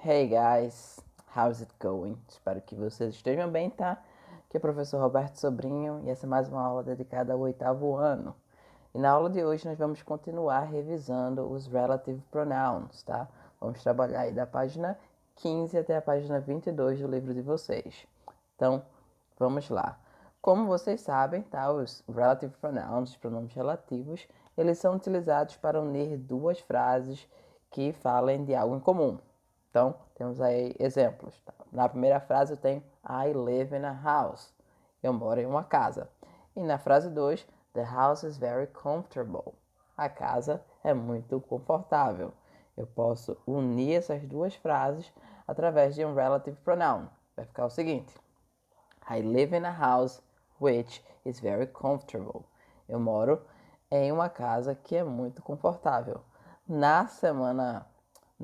Hey guys, how's it going? Espero que vocês estejam bem, tá? Aqui é o professor Roberto Sobrinho e essa é mais uma aula dedicada ao oitavo ano. E na aula de hoje nós vamos continuar revisando os relative pronouns, tá? Vamos trabalhar aí da página 15 até a página 22 do livro de vocês. Então, vamos lá. Como vocês sabem, tá? Os relative pronouns, os pronomes relativos, eles são utilizados para unir duas frases que falem de algo em comum. Então, temos aí exemplos. Tá? Na primeira frase eu tenho I live in a house. Eu moro em uma casa. E na frase 2, the house is very comfortable. A casa é muito confortável. Eu posso unir essas duas frases através de um relative pronoun. Vai ficar o seguinte: I live in a house which is very comfortable. Eu moro em uma casa que é muito confortável.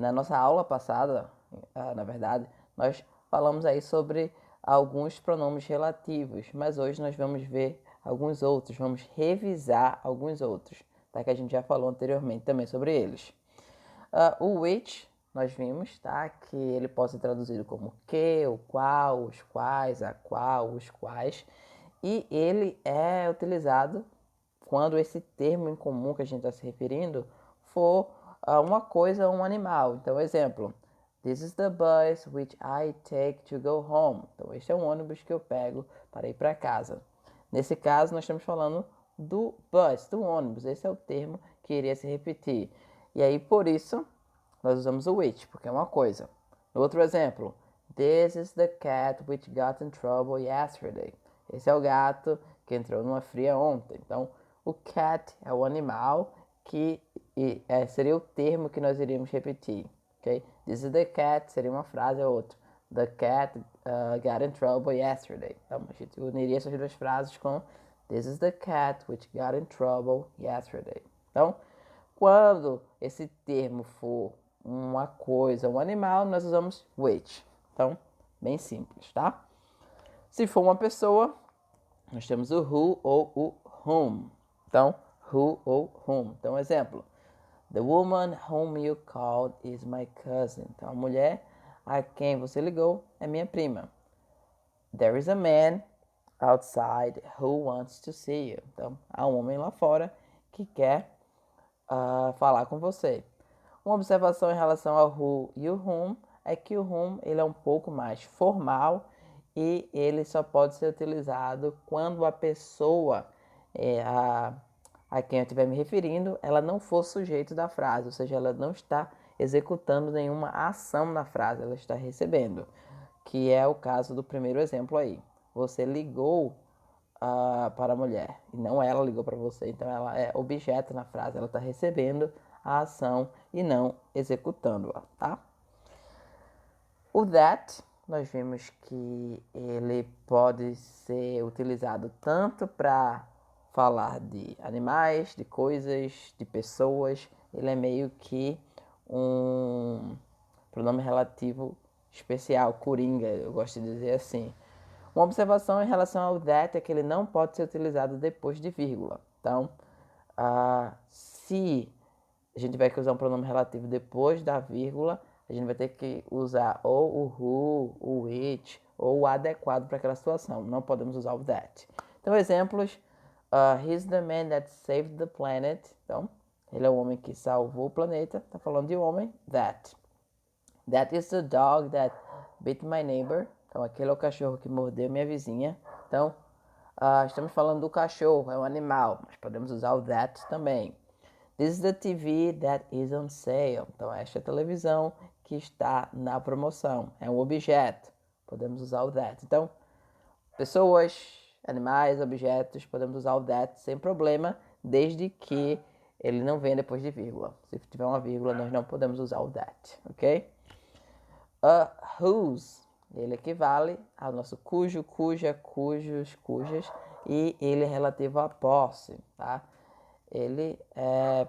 Na nossa aula passada, na verdade, nós falamos aí sobre alguns pronomes relativos, mas hoje nós vamos ver alguns outros, vamos revisar alguns outros, tá? Que a gente já falou anteriormente também sobre eles. O which, nós vimos, tá? Que ele pode ser traduzido como que, o qual, os quais, a qual, os quais. E ele é utilizado quando esse termo em comum que a gente está se referindo for uma coisa ou um animal. Então, exemplo, this is the bus which I take to go home. Então, este é um ônibus que eu pego para ir para casa. Nesse caso, nós estamos falando do bus, do ônibus. Esse é o termo que iria se repetir. E aí, por isso, nós usamos o which, porque é uma coisa. No outro exemplo, this is the cat which got in trouble yesterday. Esse é o gato que entrou numa fria ontem. Então, o cat é o animal que seria o termo que nós iríamos repetir. Okay? This is the cat seria uma frase ou outra. The cat got in trouble yesterday. Então, a gente uniria essas duas frases com This is the cat which got in trouble yesterday. Então, quando esse termo for uma coisa, um animal, nós usamos which. Então, bem simples, tá? Se for uma pessoa, nós temos o who ou o whom. Então, who ou whom. Então, exemplo. The woman whom you called is my cousin. Então, a mulher a quem você ligou é minha prima. There is a man outside who wants to see you. Então, há um homem lá fora que quer falar com você. Uma observação em relação ao who e o whom é que o whom ele é um pouco mais formal e ele só pode ser utilizado quando a pessoa a quem eu estiver me referindo, ela não for sujeito da frase, ou seja, ela não está executando nenhuma ação na frase, ela está recebendo, que é o caso do primeiro exemplo aí. Você ligou para a mulher e não ela ligou para você, então ela é objeto na frase, ela está recebendo a ação e não executando-a, tá? O that, nós vimos que ele pode ser utilizado tanto para falar de animais, de coisas, de pessoas. Ele é meio que um pronome relativo especial, coringa, eu gosto de dizer assim. Uma observação em relação ao that é que ele não pode ser utilizado depois de vírgula. Então, se a gente tiver que usar um pronome relativo depois da vírgula, a gente vai ter que usar ou o who, o which, ou o adequado para aquela situação. Não podemos usar o that. Então, exemplos. He's the man that saved the planet. Então, ele é o homem que salvou o planeta. Está falando de homem. That. That is the dog that bit my neighbor. Então, aquele é o cachorro que mordeu minha vizinha. Então, estamos falando do cachorro, é um animal, mas podemos usar o that também. This is the TV that is on sale. Então, esta é a televisão que está na promoção. É um objeto. Podemos usar o that. Então, pessoas, animais, objetos, podemos usar o that sem problema, desde que ele não venha depois de vírgula. Se tiver uma vírgula, nós não podemos usar o that, ok? Whose, ele equivale ao nosso cujo, cuja, cujos, cujas, e ele é relativo à posse, tá? Ele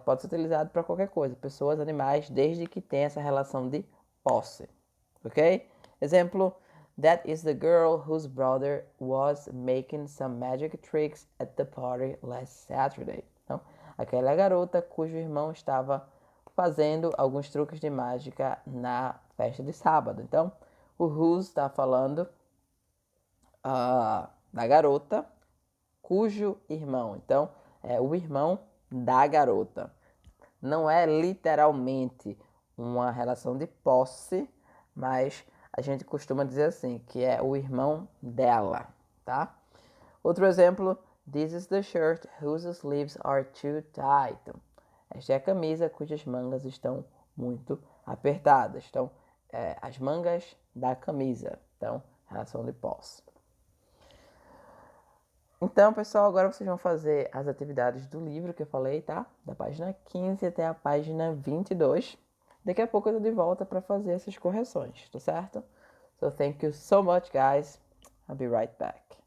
pode ser utilizado para qualquer coisa, pessoas, animais, desde que tenha essa relação de posse, ok? Exemplo, that is the girl whose brother was making some magic tricks at the party last Saturday. Então, aquela garota cujo irmão estava fazendo alguns truques de mágica na festa de sábado. Então, o whose está falando da garota cujo irmão. Então, é o irmão da garota. Não é literalmente uma relação de posse, mas a gente costuma dizer assim, que é o irmão dela, tá? Outro exemplo, this is the shirt whose sleeves are too tight. Esta é a camisa cujas mangas estão muito apertadas. Então, as mangas da camisa. Então, relação de posse. Então, pessoal, agora vocês vão fazer as atividades do livro que eu falei, tá? Da página 15 até a página 22. Daqui a pouco eu tô de volta para fazer essas correções, tá certo? So, thank you so much, guys. I'll be right back.